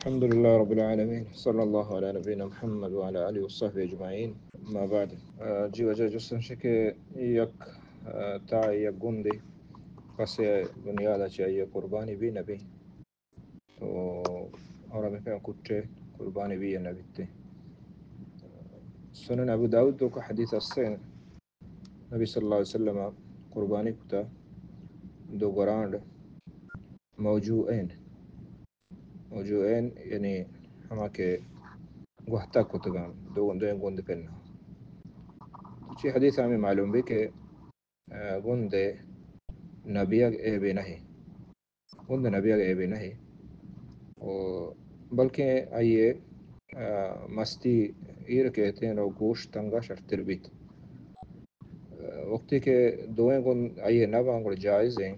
الحمد لله رب العالمين، صلى الله على نبينا محمد وعلى آله وصحبه أجمعين. ما بعد جی وجہ جستن شکے یک تا یک گندی پس بنیاد چاہیے قربانی بھی نبی تو اور ہمیں پہ کچھ قربانی بھی نبی تے سنن ابو داود کو حدیث السين نبی صلی اللہ علیہ وسلم قربانی کتا دو گرانڈ موجوعین یعنی ہما کے گوہتا کتگان دو گند پہنا چی حدیث ہمیں معلوم بھی کہ گند نبیہ اے بے نہیں گند نبیہ اے بے نہیں بلکہ آئیے مستی ایر کہتے ہیں اور گوشت تنگا شرطر بیت وقتی کہ دوئیں گند آئیے نبا جائز ہیں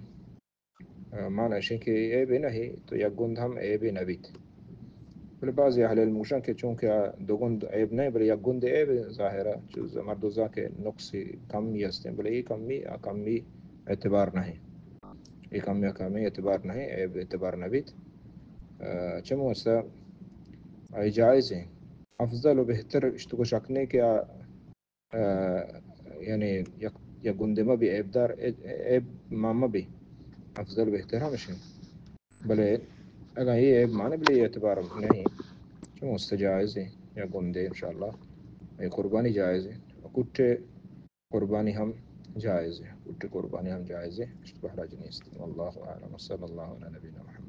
معنی شن کہ اے بے نہیں تو یک گند ہم اے بے نبیت بل بعضی اہل الموشن کے چونکہ دو گند عیب نہیں بلے یک گند عیب ظاہرہ چوز مردوزہ کے نقصی کمی ہستے ہیں بلے یہ کمی اعتبار نہیں یہ کمی اعتبار نہیں عیب اعتبار نبیت چمو سا ای جائز ہیں افضل و بہتر اشتکو شکنے کیا یعنی یک گندمہ بھی عیب دار عیب ماما بھی افضل بہتر ہمشن بلے اگر یہ عیب مانے بلے یہ اعتبار نہیں چون مستجائز ہیں یا گندے انشاءاللہ یہ قربانی جائز ہے کچھ قربانی ہم جائز ہے کچھ قربانی ہم جائز ہے اس کو حرج نہیں است واللہ اعلم صلی اللہ علیہ نبینا محمد